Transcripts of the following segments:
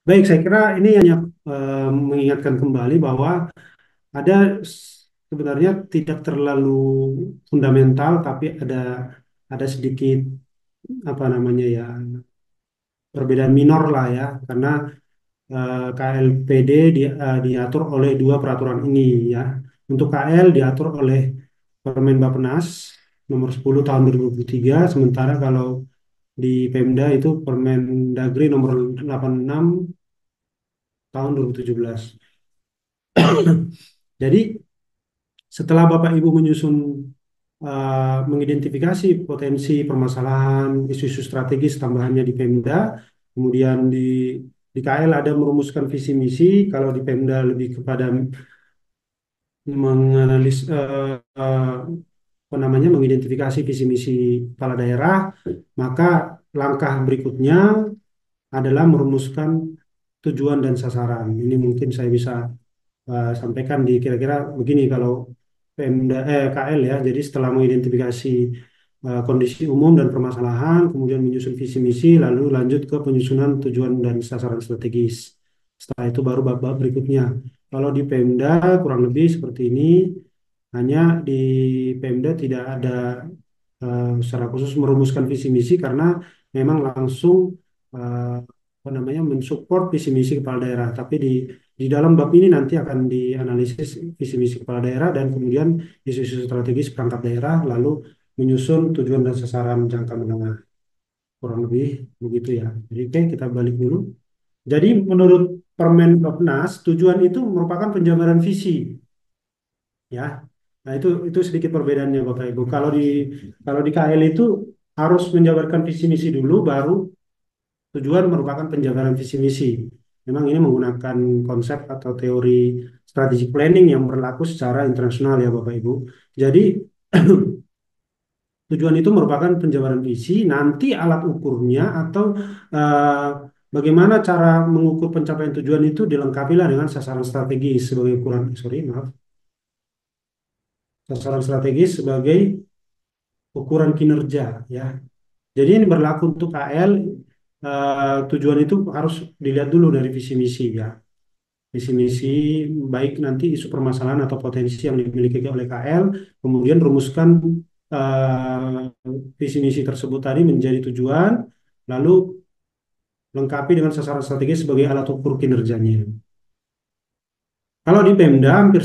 Baik, saya kira ini hanya mengingatkan kembali bahwa ada sebenarnya tidak terlalu fundamental, tapi ada sedikit apa namanya ya perbedaan minor lah ya, karena KLPD diatur oleh dua peraturan ini ya. Untuk KL diatur oleh Permen Bappenas nomor 10 tahun 2023, sementara kalau di Pemda itu Permendagri nomor 86 tahun 2017. Jadi setelah Bapak Ibu menyusun mengidentifikasi potensi permasalahan isu-isu strategis tambahannya di Pemda, kemudian di KL ada merumuskan visi misi, kalau di Pemda lebih kepada menganalisis apa namanya mengidentifikasi visi misi kepala daerah, maka langkah berikutnya adalah merumuskan tujuan dan sasaran. Ini mungkin saya bisa sampaikan di kira-kira begini kalau KL ya. Jadi setelah mengidentifikasi kondisi umum dan permasalahan, kemudian menyusun visi misi, lalu lanjut ke penyusunan tujuan dan sasaran strategis. Setelah itu baru bab-bab berikutnya. Kalau di Pemda kurang lebih seperti ini, hanya di Pemda tidak ada secara khusus merumuskan visi misi karena memang langsung eh, apa namanya mensupport visi misi kepala daerah. Tapi di dalam bab ini nanti akan dianalisis visi misi kepala daerah dan kemudian isu-isu strategis perangkat daerah, lalu menyusun tujuan dan sasaran jangka menengah. Kurang lebih begitu ya. Jadi oke, kita balik dulu. Jadi menurut Permen Bappenas, tujuan itu merupakan penjabaran visi ya. Nah, itu sedikit perbedaannya Bapak Ibu. Kalau di KL itu harus menjabarkan visi misi dulu, baru tujuan merupakan penjabaran visi misi. Memang ini menggunakan konsep atau teori strategic planning yang berlaku secara internasional ya Bapak Ibu. Jadi tujuan itu merupakan penjabaran visi, nanti alat ukurnya atau eh, bagaimana cara mengukur pencapaian tujuan itu dilengkapilah dengan sasaran strategis sebagai ukuran, sorry maaf, sasaran strategis sebagai ukuran kinerja ya. Jadi ini berlaku untuk KL, tujuan itu harus dilihat dulu dari visi misi ya. Visi misi baik nanti isu permasalahan atau potensi yang dimiliki oleh KL, kemudian rumuskan visi misi tersebut tadi menjadi tujuan, lalu lengkapi dengan sasaran strategis sebagai alat ukur kinerjanya. Kalau di Pemda hampir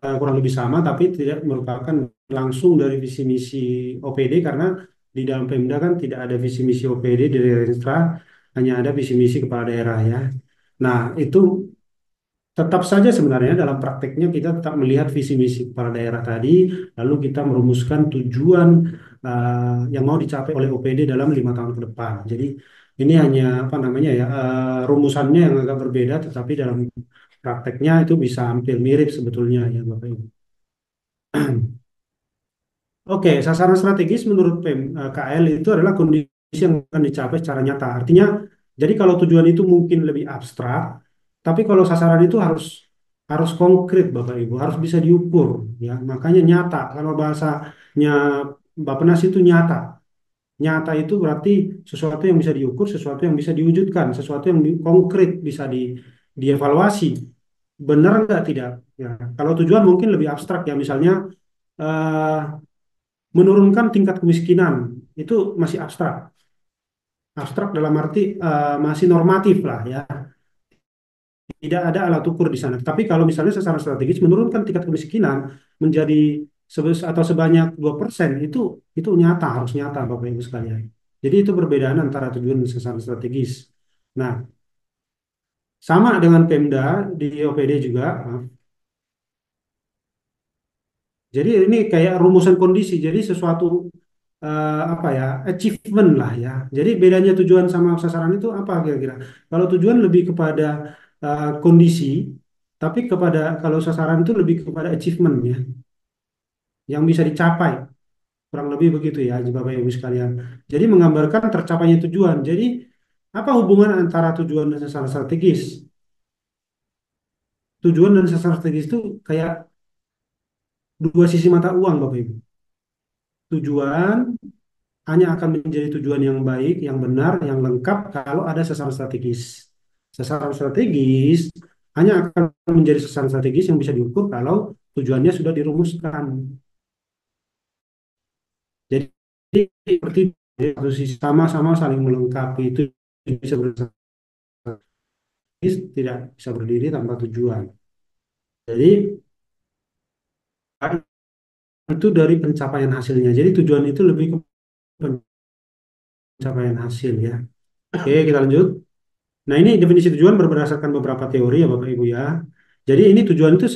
kurang lebih sama, tapi tidak merupakan langsung dari visi misi OPD karena di dalam Pemda kan tidak ada visi misi OPD dari Renstra, hanya ada visi misi kepala daerah ya. Nah, itu tetap saja sebenarnya dalam prakteknya kita tetap melihat visi misi kepala daerah tadi, lalu kita merumuskan tujuan yang mau dicapai oleh OPD dalam 5 tahun ke depan. Jadi ini hanya apa namanya ya rumusannya yang agak berbeda, tetapi dalam prakteknya itu bisa hampir mirip sebetulnya ya Bapak Ibu. Oke, sasaran strategis menurut KL itu adalah kondisi yang akan dicapai secara nyata. Artinya, jadi kalau tujuan itu mungkin lebih abstrak, tapi kalau sasaran itu harus harus konkret, Bapak Ibu, harus bisa diukur, ya. Makanya nyata. Kalau bahasanya Bappenas itu nyata. Nyata itu berarti sesuatu yang bisa diukur, sesuatu yang bisa diwujudkan, sesuatu yang konkret bisa dievaluasi. Benar nggak tidak? Ya. Kalau tujuan mungkin lebih abstrak ya, misalnya. eh, Menurunkan tingkat kemiskinan itu masih abstrak. Abstrak dalam arti masih normatif lah ya. Tidak ada alat ukur di sana. Tapi kalau misalnya secara strategis menurunkan tingkat kemiskinan menjadi atau sebanyak 2%, itu nyata, harus nyata Bapak Ibu sekalian. Jadi itu perbedaan antara tujuan dan sasaran strategis. Nah, sama dengan Pemda di OPD juga. Jadi ini kayak rumusan kondisi. Jadi sesuatu apa ya achievement lah ya. Jadi bedanya tujuan sama sasaran itu apa kira-kira? Kalau tujuan lebih kepada kondisi, tapi kalau sasaran itu lebih kepada achievement ya, yang bisa dicapai. Kurang lebih begitu ya, Bapak Ibu sekalian. Jadi menggambarkan tercapainya tujuan. Jadi apa hubungan antara tujuan dan sasaran strategis? Tujuan dan sasaran strategis itu kayak dua sisi mata uang, Bapak Ibu. Tujuan hanya akan menjadi tujuan yang baik, yang benar, yang lengkap kalau ada sasaran strategis. Sasaran strategis hanya akan menjadi sasaran strategis yang bisa diukur kalau tujuannya sudah dirumuskan. Jadi seperti satu sisi sama-sama saling melengkapi itu bisa bersama, tidak bisa berdiri tanpa tujuan. Jadi itu dari pencapaian hasilnya. Jadi tujuan itu lebih ke pencapaian hasil ya. Oke, kita lanjut. Nah, ini definisi tujuan berdasarkan beberapa teori ya Bapak Ibu ya. Jadi ini tujuan itu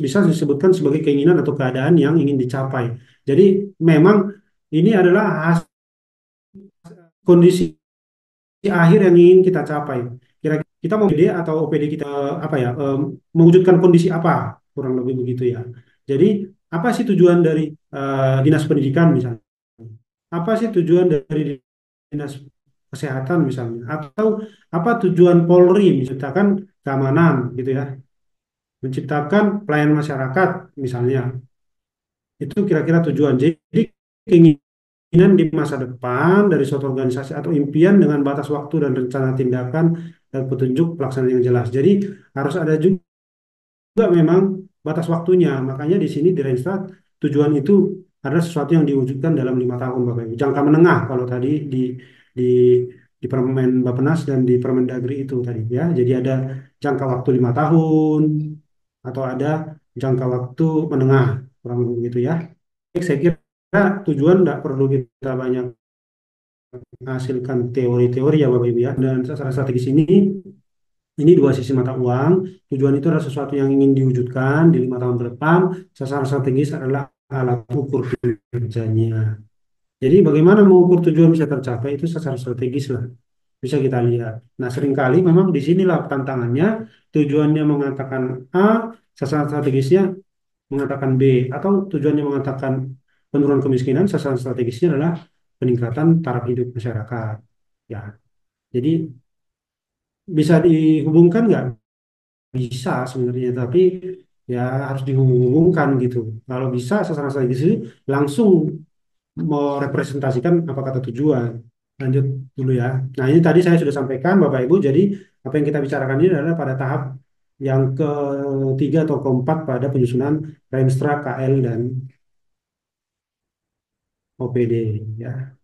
bisa disebutkan sebagai keinginan atau keadaan yang ingin dicapai. Jadi memang ini adalah kondisi akhir yang ingin kita capai. Kira-kira kita mau PD atau OPD kita apa ya, mewujudkan kondisi apa, kurang lebih begitu ya. Jadi apa sih tujuan dari dinas pendidikan misalnya? Apa sih tujuan dari dinas kesehatan misalnya? Atau apa tujuan Polri menciptakan keamanan gitu ya, menciptakan pelayanan masyarakat misalnya. Itu kira-kira tujuan. Jadi keinginan di masa depan dari suatu organisasi atau impian dengan batas waktu dan rencana tindakan dan petunjuk pelaksanaan yang jelas. Jadi harus ada juga memang batas waktunya. Makanya di sini di Randstad tujuan itu adalah sesuatu yang diwujudkan dalam 5 tahun, Bapak Ibu. Jangka menengah kalau tadi di di Permen Bappenas dan di Permendagri itu tadi ya. Jadi ada jangka waktu 5 tahun atau ada jangka waktu menengah, kurang lebih begitu ya. Saya kira tujuan tidak perlu kita banyak menghasilkan teori-teori ya Bapak Ibu ya. Dan sasaran strategis ini dua sisi mata uang. Tujuan itu adalah sesuatu yang ingin diwujudkan di 5 tahun ke depan. Sasaran strategis adalah alat ukur kerjanya. Jadi bagaimana mengukur tujuan bisa tercapai itu sasaran strategis lah. Bisa kita lihat. Nah, seringkali memang di sinilah tantangannya. Tujuannya mengatakan A, sasaran strategisnya mengatakan B, atau tujuannya mengatakan penurunan kemiskinan, sasaran strategisnya adalah peningkatan taraf hidup masyarakat. Ya, jadi bisa dihubungkan nggak? Bisa sebenarnya, tapi ya harus dihubungkan gitu. Kalau bisa sasaran strategis itu langsung merepresentasikan apa kata tujuan. Lanjut dulu ya. Nah, ini tadi saya sudah sampaikan Bapak Ibu, jadi apa yang kita bicarakan ini adalah pada tahap yang ketiga atau keempat pada penyusunan Renstra, KL, dan OPD ya.